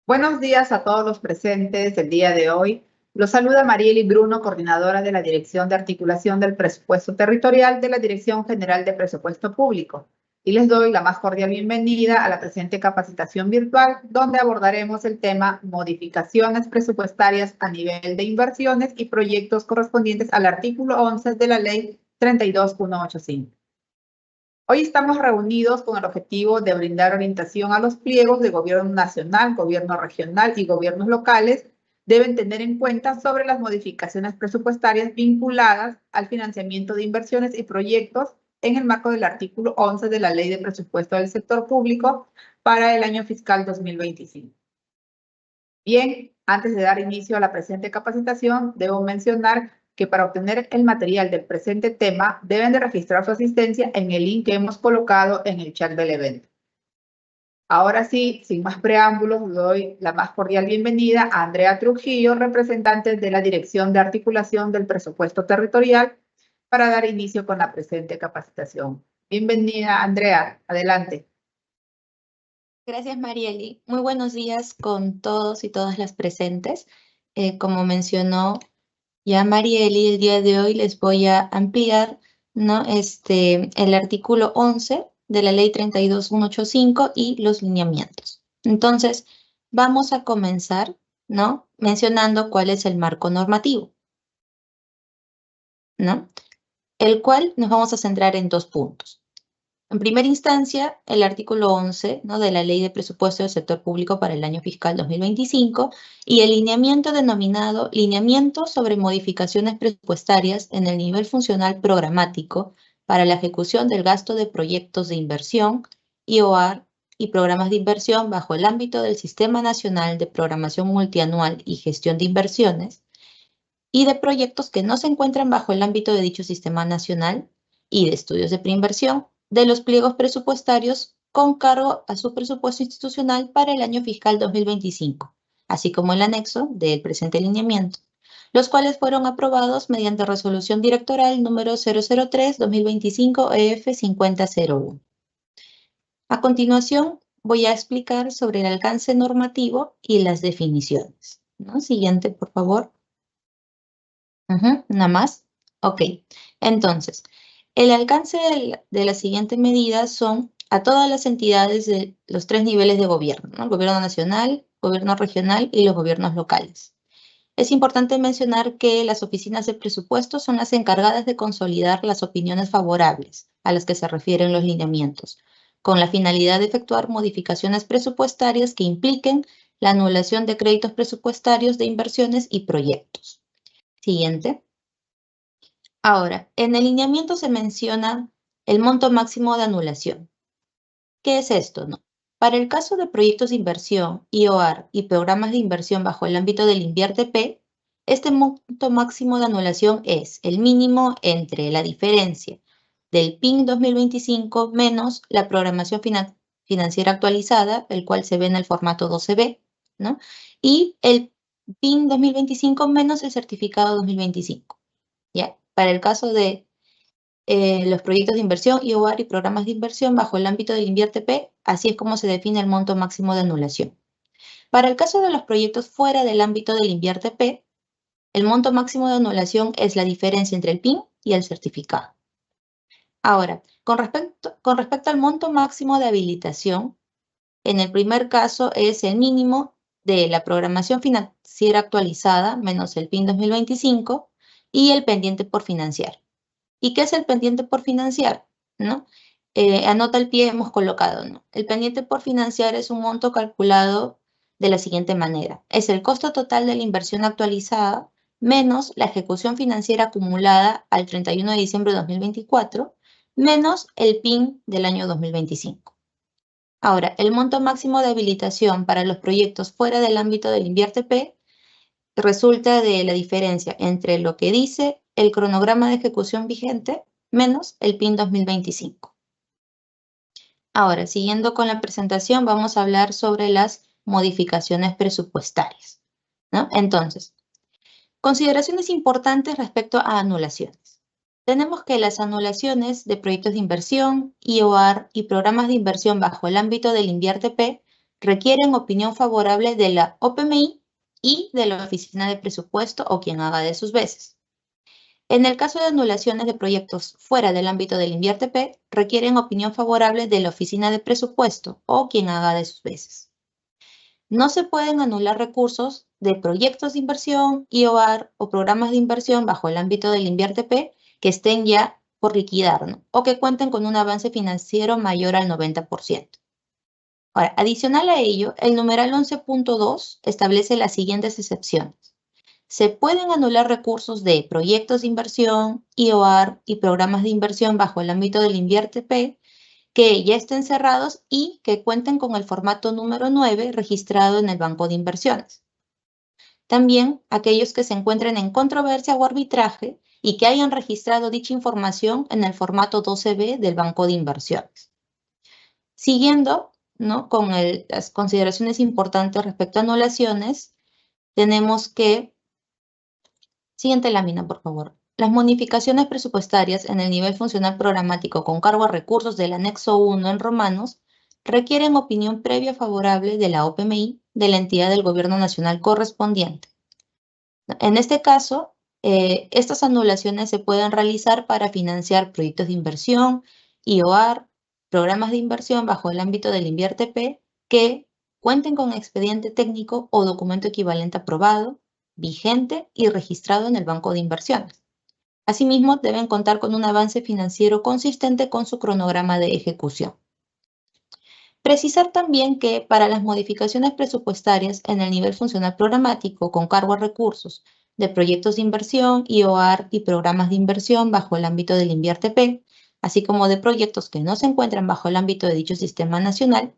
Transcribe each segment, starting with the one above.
Buenos días a todos los presentes el día de hoy. Los saluda Marieli Bruno, coordinadora de la Dirección de Articulación del Presupuesto Territorial de la Dirección General de Presupuesto Público. Y les doy la más cordial bienvenida a la presente capacitación virtual, donde abordaremos el tema modificaciones presupuestarias a nivel de inversiones y proyectos correspondientes al artículo 11 de la Ley 32185. Hoy estamos reunidos con el objetivo de brindar orientación a los pliegos de gobierno nacional, gobierno regional y gobiernos locales deben tener en cuenta sobre las modificaciones presupuestarias vinculadas al financiamiento de inversiones y proyectos en el marco del artículo 11 de la Ley de Presupuesto del Sector Público para el año fiscal 2025. Bien, antes de dar inicio a la presente capacitación, debo mencionar que para obtener el material del presente tema deben de registrar su asistencia en el link que hemos colocado en el chat del evento. Ahora sí, sin más preámbulos, doy la más cordial bienvenida a Andrea Trujillo, representante de la Dirección de Articulación del Presupuesto Territorial, para dar inicio con la presente capacitación. Bienvenida, Andrea. Adelante. Gracias, Marieli. Muy buenos días con todos y todas las presentes. Como mencionó ya Marieli, el día de hoy les voy a ampliar, ¿no? El artículo 11 de la Ley 32185 y los lineamientos. Entonces, vamos a comenzar, ¿no? Mencionando cuál es el marco normativo, ¿no? El cual nos vamos a centrar en 2 puntos. En primera instancia, el artículo 11, ¿no? de la Ley de Presupuesto del Sector Público para el año fiscal 2025 y el lineamiento denominado Lineamiento sobre modificaciones presupuestarias en el nivel funcional programático para la ejecución del gasto de proyectos de inversión, IOR y programas de inversión bajo el ámbito del Sistema Nacional de Programación Multianual y Gestión de Inversiones y de proyectos que no se encuentran bajo el ámbito de dicho Sistema Nacional y de estudios de preinversión de los pliegos presupuestarios con cargo a su presupuesto institucional para el año fiscal 2025, así como el anexo del presente lineamiento, los cuales fueron aprobados mediante resolución directoral número 003-2025-EF5001. A continuación, voy a explicar sobre el alcance normativo y las definiciones, ¿no? Siguiente, por favor. ¿Nada más? Ok. Entonces, el alcance de la siguiente medida son a todas las entidades de los 3 niveles de gobierno, ¿no? El gobierno nacional, gobierno regional y los gobiernos locales. Es importante mencionar que las oficinas de presupuesto son las encargadas de consolidar las opiniones favorables a las que se refieren los lineamientos, con la finalidad de efectuar modificaciones presupuestarias que impliquen la anulación de créditos presupuestarios de inversiones y proyectos. Siguiente. Ahora, en el lineamiento se menciona el monto máximo de anulación. ¿Qué es esto, no? Para el caso de proyectos de inversión, IOR y programas de inversión bajo el ámbito del INVIERTE-P, este monto máximo de anulación es el mínimo entre la diferencia del PIN 2025 menos la programación financiera actualizada, el cual se ve en el formato 12B, ¿no? Y el PIN 2025 menos el certificado 2025. ¿Ya? Para el caso de los proyectos de inversión, IOR y programas de inversión bajo el ámbito del INVIERTE-P, así es como se define el monto máximo de anulación. Para el caso de los proyectos fuera del ámbito del INVIERTE-P, el monto máximo de anulación es la diferencia entre el PIN y el certificado. Ahora, con respecto al monto máximo de habilitación, en el primer caso es el mínimo de la programación financiera actualizada menos el PIN 2025 y el pendiente por financiar. ¿Y qué es el pendiente por financiar? ¿No? Anota al pie hemos colocado, ¿no? El pendiente por financiar es un monto calculado de la siguiente manera. Es el costo total de la inversión actualizada menos la ejecución financiera acumulada al 31 de diciembre de 2024 menos el PIN del año 2025. Ahora, el monto máximo de habilitación para los proyectos fuera del ámbito del INVIERTE-P resulta de la diferencia entre lo que dice el cronograma de ejecución vigente menos el PIN 2025. Ahora, siguiendo con la presentación, vamos a hablar sobre las modificaciones presupuestarias, ¿no? Entonces, consideraciones importantes respecto a anulaciones. Tenemos que las anulaciones de proyectos de inversión, IOR y programas de inversión bajo el ámbito del INVIERTE-P requieren opinión favorable de la OPMI y de la Oficina de Presupuesto o quien haga de sus veces. En el caso de anulaciones de proyectos fuera del ámbito del INVIERTP, requieren opinión favorable de la Oficina de Presupuesto o quien haga de sus veces. No se pueden anular recursos de proyectos de inversión, IOAR o programas de inversión bajo el ámbito del INVIERTP que estén ya por liquidar, ¿no? O que cuenten con un avance financiero mayor al 90%. Ahora, adicional a ello, el numeral 11.2 establece las siguientes excepciones. Se pueden anular recursos de proyectos de inversión, IOAR y programas de inversión bajo el ámbito del INVIERTP que ya estén cerrados y que cuenten con el formato número 9 registrado en el Banco de Inversiones. También aquellos que se encuentren en controversia o arbitraje y que hayan registrado dicha información en el formato 12B del Banco de Inversiones. Siguiendo, ¿no?, con las consideraciones importantes respecto a anulaciones, tenemos que... Siguiente lámina, por favor. Las modificaciones presupuestarias en el nivel funcional programático con cargo a recursos del anexo 1 en romanos requieren opinión previa favorable de la OPMI de la entidad del gobierno nacional correspondiente. En este caso, estas anulaciones se pueden realizar para financiar proyectos de inversión, IOAR, programas de inversión bajo el ámbito del INVIERTP que cuenten con expediente técnico o documento equivalente aprobado, vigente y registrado en el Banco de Inversiones. Asimismo, deben contar con un avance financiero consistente con su cronograma de ejecución. Precisar también que para las modificaciones presupuestarias en el nivel funcional programático con cargo a recursos de proyectos de inversión, IOAR y programas de inversión bajo el ámbito del INVIERTP, así como de proyectos que no se encuentran bajo el ámbito de dicho sistema nacional,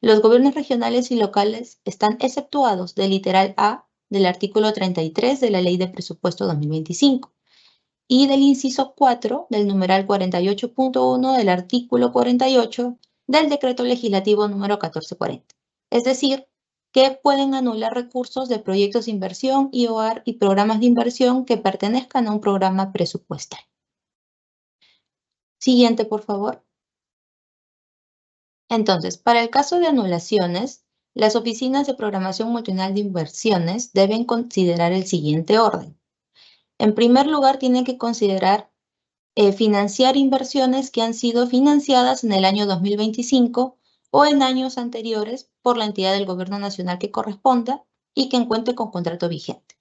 los gobiernos regionales y locales están exceptuados del literal A del artículo 33 de la Ley de Presupuesto 2025 y del inciso 4 del numeral 48.1 del artículo 48 del Decreto Legislativo número 1440. Es decir, que pueden anular recursos de proyectos de inversión, IOAR y programas de inversión que pertenezcan a un programa presupuestario. Siguiente, por favor. Entonces, para el caso de anulaciones, las oficinas de programación multianual de inversiones deben considerar el siguiente orden. En primer lugar, tienen que considerar financiar inversiones que han sido financiadas en el año 2025 o en años anteriores por la entidad del gobierno nacional que corresponda y que encuentre con contrato vigente,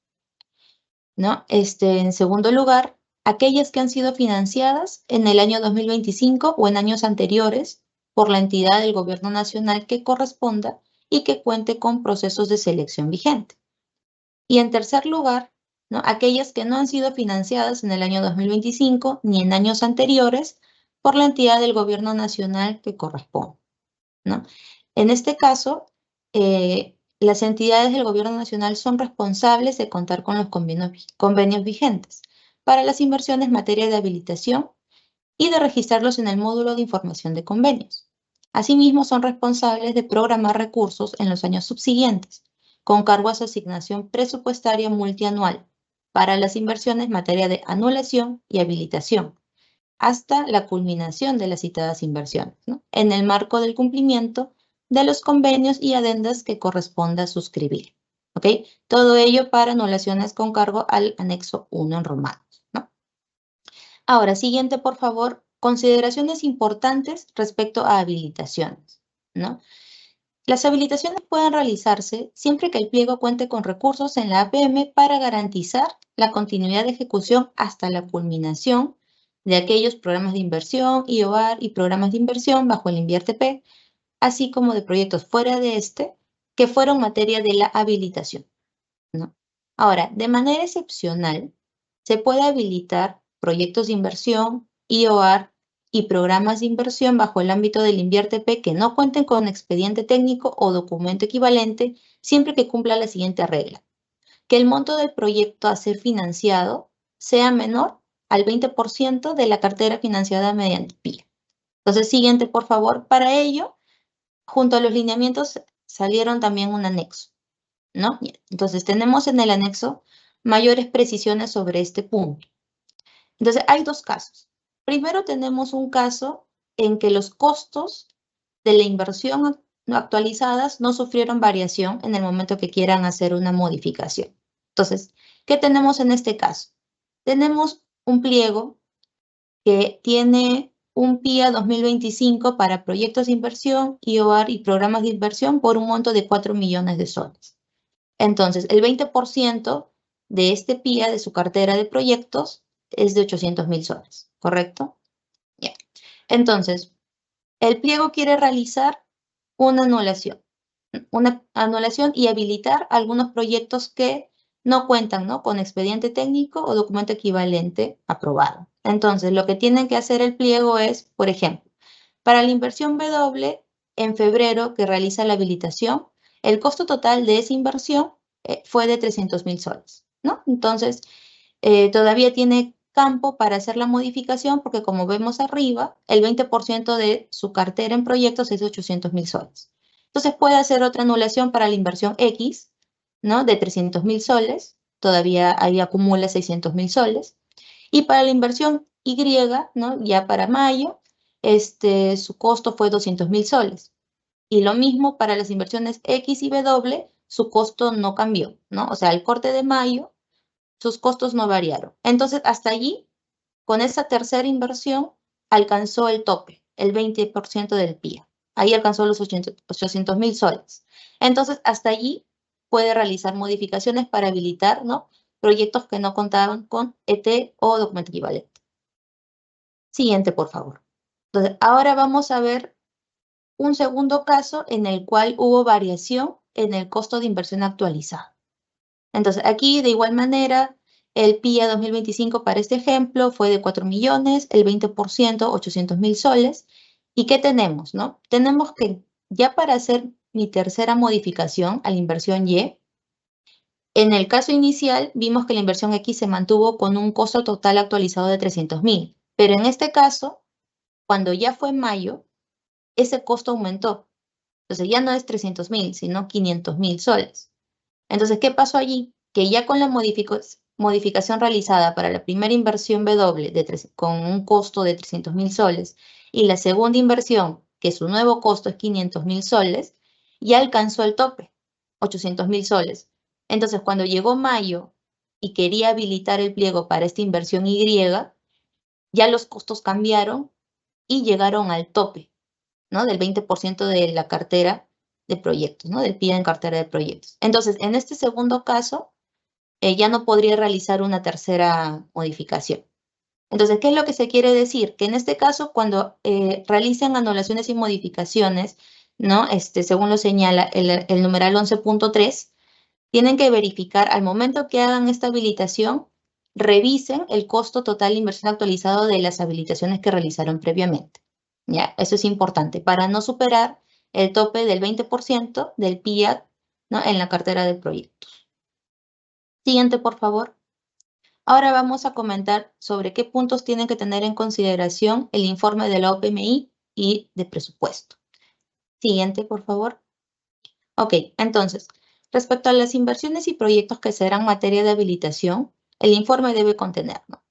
¿no? En segundo lugar, aquellas que han sido financiadas en el año 2025 o en años anteriores por la entidad del gobierno nacional que corresponda y que cuente con procesos de selección vigente. Y en tercer lugar, ¿no?, aquellas que no han sido financiadas en el año 2025 ni en años anteriores por la entidad del gobierno nacional que corresponde, ¿no? En este caso, las entidades del gobierno nacional son responsables de contar con los convenios vigentes para las inversiones en materia de habilitación y de registrarlos en el módulo de información de convenios. Asimismo, son responsables de programar recursos en los años subsiguientes, con cargo a su asignación presupuestaria multianual para las inversiones en materia de anulación y habilitación, hasta la culminación de las citadas inversiones, ¿no?, en el marco del cumplimiento de los convenios y adendas que corresponda suscribir. ¿Ok? Todo ello para anulaciones con cargo al anexo 1 en romanos, ¿no? Ahora, siguiente, por favor, consideraciones importantes respecto a habilitaciones, ¿no? Las habilitaciones pueden realizarse siempre que el pliego cuente con recursos en la APM para garantizar la continuidad de ejecución hasta la culminación de aquellos programas de inversión, IOAR y programas de inversión bajo el INVIERTP, así como de proyectos fuera de este que fueron materia de la habilitación, ¿no? Ahora, de manera excepcional, se puede habilitar proyectos de inversión, IOAR y programas de inversión bajo el ámbito del INVIERTP que no cuenten con expediente técnico o documento equivalente, siempre que cumpla la siguiente regla: que el monto del proyecto a ser financiado sea menor al 20% de la cartera financiada mediante PIA. Entonces, siguiente, por favor. Para ello, junto a los lineamientos salieron también un anexo, ¿no? Entonces, tenemos en el anexo mayores precisiones sobre este punto. Entonces, hay dos casos. Primero, tenemos un caso en que los costos de la inversión no actualizadas no sufrieron variación en el momento que quieran hacer una modificación. Entonces, ¿qué tenemos en este caso? Tenemos un pliego que tiene un PIA 2025 para proyectos de inversión, IOR y programas de inversión por un monto de 4 millones de soles. Entonces, el 20% de este PIA de su cartera de proyectos es de 800.000 soles, ¿correcto? Ya. Entonces, el pliego quiere realizar una anulación y habilitar algunos proyectos que no cuentan, ¿no?, con expediente técnico o documento equivalente aprobado. Entonces, lo que tiene que hacer el pliego es, por ejemplo, para la inversión W, en febrero que realiza la habilitación, el costo total de esa inversión fue de 300.000 soles, ¿no? Entonces, todavía tiene campo para hacer la modificación porque, como vemos arriba, el 20% de su cartera en proyectos es de 800.000 soles. Entonces puede hacer otra anulación para la inversión X, ¿no?, de 300.000 soles, todavía ahí acumula 600.000 soles. Y para la inversión Y, ¿no?, ya para mayo, su costo fue 200.000 soles. Y lo mismo para las inversiones X y W, su costo no cambió, ¿no? O sea, al corte de mayo, sus costos no variaron. Entonces, hasta allí, con esa tercera inversión, alcanzó el tope, el 20% del PIA. Ahí alcanzó los 800.000 soles. Entonces, hasta allí puede realizar modificaciones para habilitar, ¿no?, proyectos que no contaban con ET o documento equivalente. Siguiente, por favor. Entonces, ahora vamos a ver un segundo caso en el cual hubo variación en el costo de inversión actualizado. Entonces, aquí, de igual manera, el PIA 2025 para este ejemplo fue de 4 millones, el 20%, 800.000 soles. ¿Y qué tenemos, no? Tenemos que, ya para hacer mi tercera modificación a la inversión Y, en el caso inicial vimos que la inversión X se mantuvo con un costo total actualizado de 300.000. Pero en este caso, cuando ya fue en mayo, ese costo aumentó. Entonces ya no es 300.000, sino 500.000 soles. Entonces, ¿qué pasó allí? Que ya con la modificación realizada para la primera inversión W con un costo de 300.000 soles y la segunda inversión, que su nuevo costo es 500.000 soles, ya alcanzó el tope, 800.000 soles. Entonces, cuando llegó mayo y quería habilitar el pliego para esta inversión Y, ya los costos cambiaron y llegaron al tope, ¿no?, del 20% de la cartera de proyectos, ¿no?, del PIA en cartera de proyectos. Entonces, en este segundo caso, ya no podría realizar una tercera modificación. Entonces, ¿qué es lo que se quiere decir? Que en este caso, cuando realicen anulaciones y modificaciones, ¿no?, según lo señala el numeral 11.3, tienen que verificar al momento que hagan esta habilitación, revisen el costo total de inversión actualizado de las habilitaciones que realizaron previamente. ¿Ya? Eso es importante para no superar el tope del 20% del PIA, ¿no?, en la cartera de proyectos. Siguiente, por favor. Ahora vamos a comentar sobre qué puntos tienen que tener en consideración el informe de la OPMI y de presupuesto. Siguiente, por favor. Ok, entonces, respecto a las inversiones y proyectos que serán materia de habilitación, el informe debe contener, ¿no?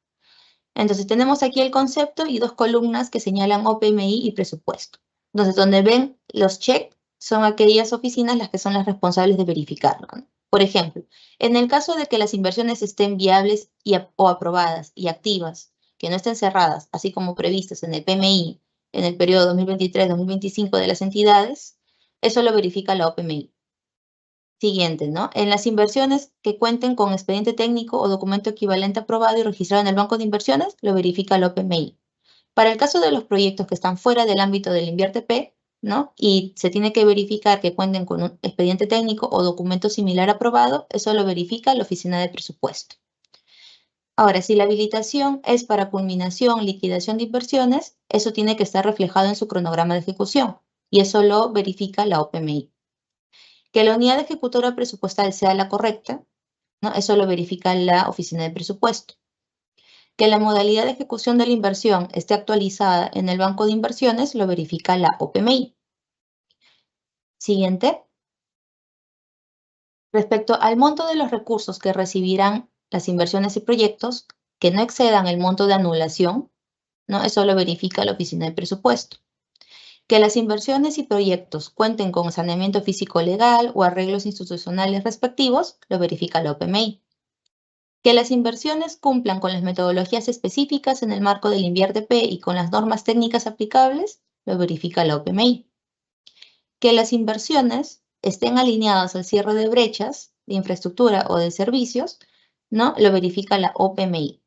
Entonces, tenemos aquí el concepto y dos columnas que señalan OPMI y presupuesto. Entonces, donde ven los check son aquellas oficinas las que son las responsables de verificarlo, ¿no? Por ejemplo, en el caso de que las inversiones estén viables o aprobadas y activas, que no estén cerradas, así como previstas en el PMI en el periodo 2023-2025 de las entidades, eso lo verifica la OPMI. Siguiente, ¿no? En las inversiones que cuenten con expediente técnico o documento equivalente aprobado y registrado en el banco de inversiones, lo verifica la OPMI. Para el caso de los proyectos que están fuera del ámbito del InviérteP, ¿no?, y se tiene que verificar que cuenten con un expediente técnico o documento similar aprobado, eso lo verifica la oficina de presupuesto. Ahora, si la habilitación es para culminación, liquidación de inversiones, eso tiene que estar reflejado en su cronograma de ejecución, y eso lo verifica la OPMI. Que la unidad ejecutora presupuestal sea la correcta, ¿no?, eso lo verifica la oficina de presupuesto. Que la modalidad de ejecución de la inversión esté actualizada en el banco de inversiones, lo verifica la OPMI. Siguiente. Respecto al monto de los recursos que recibirán las inversiones y proyectos que no excedan el monto de anulación, ¿no?, eso lo verifica la oficina de presupuesto. Que las inversiones y proyectos cuenten con saneamiento físico-legal o arreglos institucionales respectivos, lo verifica la OPMI. Que las inversiones cumplan con las metodologías específicas en el marco del INVIERTP y con las normas técnicas aplicables, lo verifica la OPMI. Que las inversiones estén alineadas al cierre de brechas de infraestructura o de servicios, ¿no? Lo verifica la OPMI,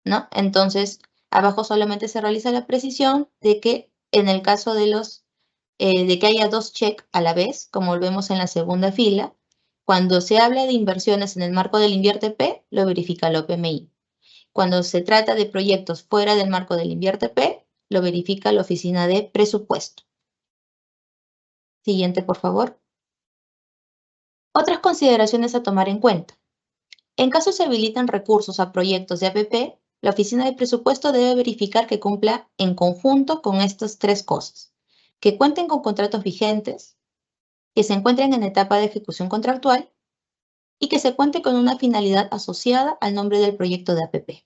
¿no? Entonces, abajo solamente se realiza la precisión de que en el caso de de que haya dos check a la vez, como lo vemos en la segunda fila, cuando se habla de inversiones en el marco del INVIERTP, lo verifica la OPMI. Cuando se trata de proyectos fuera del marco del INVIERTP, lo verifica la Oficina de Presupuesto. Siguiente, por favor. Otras consideraciones a tomar en cuenta. En caso se habilitan recursos a proyectos de APP, la Oficina de Presupuesto debe verificar que cumpla en conjunto con estas tres cosas. Que cuenten con contratos vigentes, que se encuentren en etapa de ejecución contractual y que se cuente con una finalidad asociada al nombre del proyecto de APP.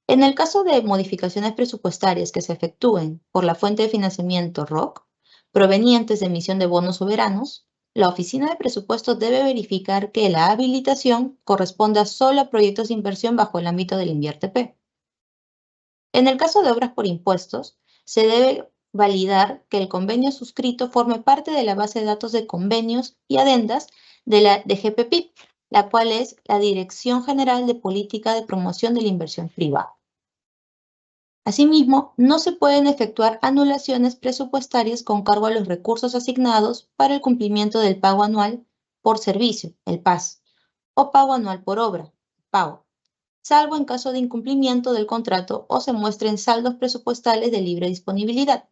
En el caso de modificaciones presupuestarias que se efectúen por la fuente de financiamiento ROC, provenientes de emisión de bonos soberanos, la Oficina de Presupuestos debe verificar que la habilitación corresponda solo a proyectos de inversión bajo el ámbito del INVIERTP. En el caso de obras por impuestos, se debe validar que el convenio suscrito forme parte de la base de datos de convenios y adendas de la DGPPIP, la cual es la Dirección General de Política de Promoción de la Inversión Privada. Asimismo, no se pueden efectuar anulaciones presupuestarias con cargo a los recursos asignados para el cumplimiento del pago anual por servicio, el PAS, o pago anual por obra, PAO, salvo en caso de incumplimiento del contrato o se muestren saldos presupuestales de libre disponibilidad,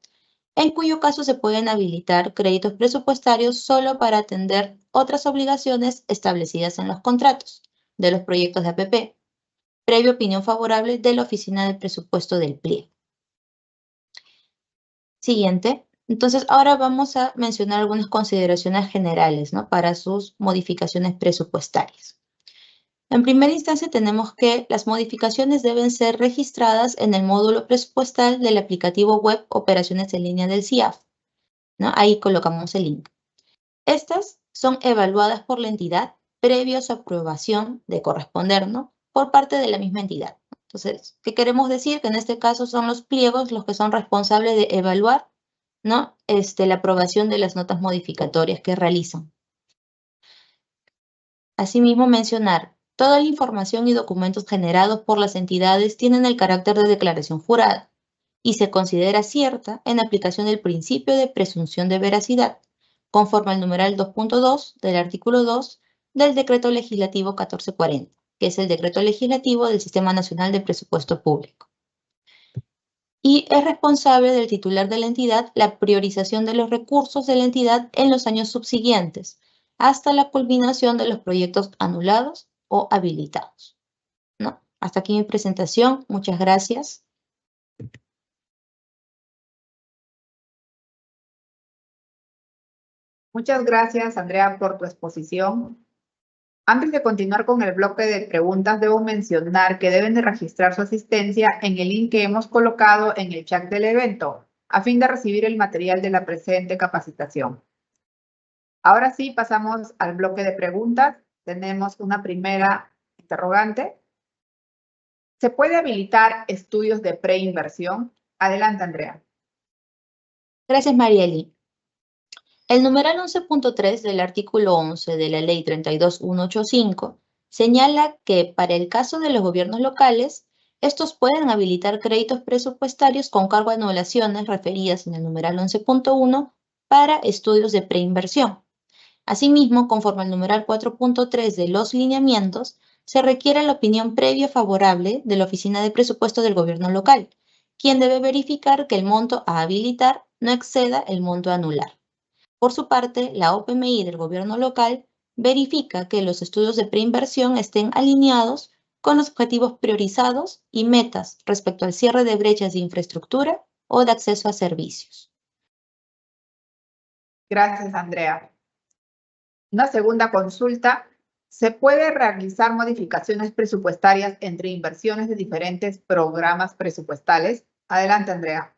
en cuyo caso se pueden habilitar créditos presupuestarios solo para atender otras obligaciones establecidas en los contratos de los proyectos de APP, previa opinión favorable de la Oficina de Presupuesto del pliego. Siguiente. Entonces, ahora vamos a mencionar algunas consideraciones generales, ¿no?, para sus modificaciones presupuestarias. En primera instancia, tenemos que las modificaciones deben ser registradas en el módulo presupuestal del aplicativo web Operaciones en línea del CIAF, ¿no? Ahí colocamos el link. Estas son evaluadas por la entidad previo a su aprobación de corresponder, ¿no?, por parte de la misma entidad. Entonces, ¿qué queremos decir? Que en este caso son los pliegos los que son responsables de evaluar, ¿no?, la aprobación de las notas modificatorias que realizan. Asimismo, mencionar, toda la información y documentos generados por las entidades tienen el carácter de declaración jurada y se considera cierta en aplicación del principio de presunción de veracidad, conforme al numeral 2.2 del artículo 2 del Decreto Legislativo 1440, que es el Decreto Legislativo del Sistema Nacional de Presupuesto Público. Y es responsable del titular de la entidad la priorización de los recursos de la entidad en los años subsiguientes, hasta la culminación de los proyectos anulados o habilitados, ¿no? Hasta aquí mi presentación. Muchas gracias. Muchas gracias, Andrea, por tu exposición. Antes de continuar con el bloque de preguntas, debo mencionar que deben de registrar su asistencia en el link que hemos colocado en el chat del evento, a fin de recibir el material de la presente capacitación. Ahora sí, pasamos al bloque de preguntas. Tenemos una primera interrogante. ¿Se puede habilitar estudios de preinversión? Adelante, Andrea. Gracias, Marieli. El numeral 11.3 del artículo 11 de la Ley 32185 señala que para el caso de los gobiernos locales, estos pueden habilitar créditos presupuestarios con cargo a anulaciones referidas en el numeral 11.1 para estudios de preinversión. Asimismo, conforme al numeral 4.3 de los lineamientos, se requiere la opinión previa favorable de la Oficina de Presupuesto del Gobierno local, quien debe verificar que el monto a habilitar no exceda el monto a anular. Por su parte, la OPMI del Gobierno local verifica que los estudios de preinversión estén alineados con los objetivos priorizados y metas respecto al cierre de brechas de infraestructura o de acceso a servicios. Gracias, Andrea. Una segunda consulta. ¿Se puede realizar modificaciones presupuestarias entre inversiones de diferentes programas presupuestales? Adelante, Andrea.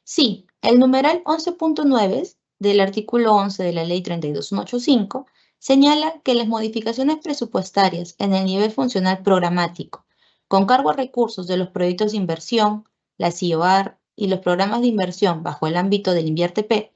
Sí, el numeral 11.9 del artículo 11 de la Ley 32185 señala que las modificaciones presupuestarias en el nivel funcional programático, con cargo a recursos de los proyectos de inversión, la CIOAR y los programas de inversión bajo el ámbito del INVIERTE-P,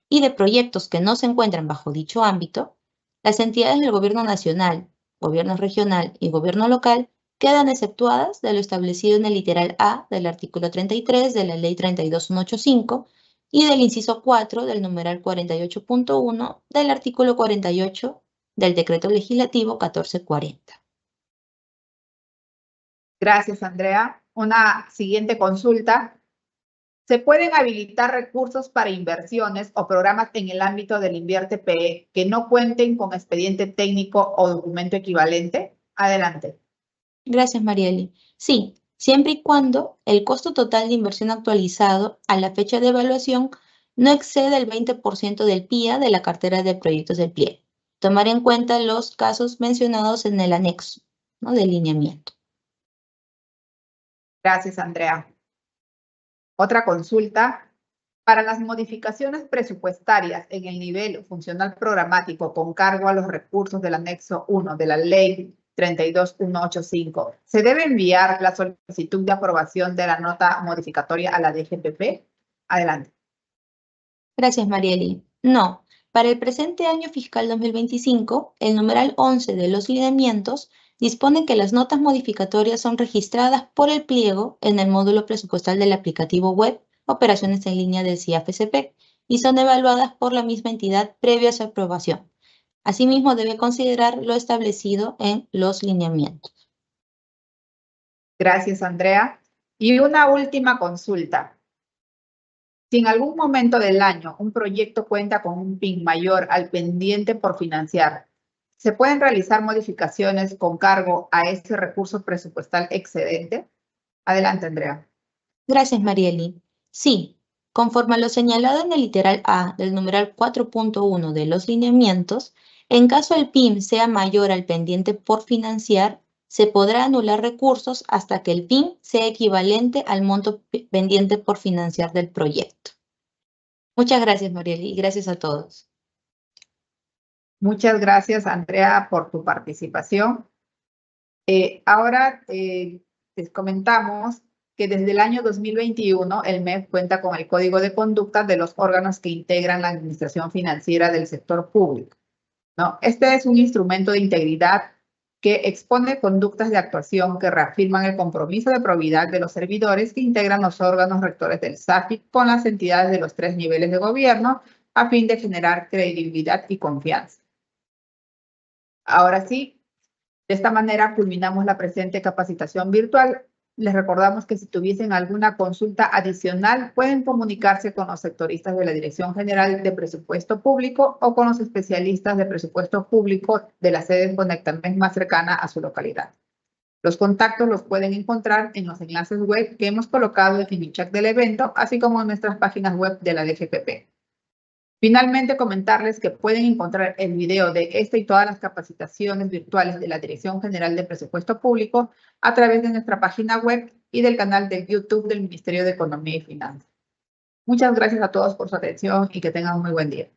y de proyectos que no se encuentran bajo dicho ámbito, las entidades del Gobierno Nacional, Gobierno Regional y Gobierno Local quedan exceptuadas de lo establecido en el literal A del artículo 33 de la Ley 32185 y del inciso 4 del numeral 48.1 del artículo 48 del Decreto Legislativo 1440. Gracias, Andrea. Una siguiente consulta. ¿Se pueden habilitar recursos para inversiones o programas en el ámbito del INVIERTE-P que no cuenten con expediente técnico o documento equivalente? Adelante. Gracias, Marieli. Sí, siempre y cuando el costo total de inversión actualizado a la fecha de evaluación no exceda el 20% del PIA de la cartera de proyectos del pliego. Tomar en cuenta los casos mencionados en el anexo, ¿no?, de lineamiento. Gracias, Andrea. Otra consulta. Para las modificaciones presupuestarias en el nivel funcional programático con cargo a los recursos del anexo 1 de la Ley 32185, ¿se debe enviar la solicitud de aprobación de la nota modificatoria a la DGPP? Adelante. Gracias, Marieli. No, para el presente año fiscal 2025, el numeral 11 de los lineamientos dispone que las notas modificatorias son registradas por el pliego en el módulo presupuestal del aplicativo web Operaciones en línea del CIAFSP y son evaluadas por la misma entidad previa a su aprobación. Asimismo, debe considerar lo establecido en los lineamientos. Gracias, Andrea. Y una última consulta. Si en algún momento del año un proyecto cuenta con un PIN mayor al pendiente por financiar, ¿se pueden realizar modificaciones con cargo a ese recurso presupuestal excedente? Adelante, Andrea. Gracias, Marieli. Sí, conforme a lo señalado en el literal A del numeral 4.1 de los lineamientos, en caso el PIN sea mayor al pendiente por financiar, se podrá anular recursos hasta que el PIN sea equivalente al monto pendiente por financiar del proyecto. Muchas gracias, Marieli, y gracias a todos. Muchas gracias, Andrea, por tu participación. Ahora les comentamos que desde el año 2021 el MEF cuenta con el Código de Conducta de los órganos que integran la administración financiera del sector público, ¿no? Este es un instrumento de integridad que expone conductas de actuación que reafirman el compromiso de probidad de los servidores que integran los órganos rectores del SAFIC con las entidades de los 3 niveles de gobierno a fin de generar credibilidad y confianza. Ahora sí, de esta manera culminamos la presente capacitación virtual. Les recordamos que si tuviesen alguna consulta adicional, pueden comunicarse con los sectoristas de la Dirección General de Presupuesto Público o con los especialistas de presupuesto público de la sede Conectames más cercana a su localidad. Los contactos los pueden encontrar en los enlaces web que hemos colocado en el chat del evento, así como en nuestras páginas web de la DGPP. Finalmente, comentarles que pueden encontrar el video de esta y todas las capacitaciones virtuales de la Dirección General de Presupuesto Público a través de nuestra página web y del canal de YouTube del Ministerio de Economía y Finanzas. Muchas gracias a todos por su atención y que tengan un muy buen día.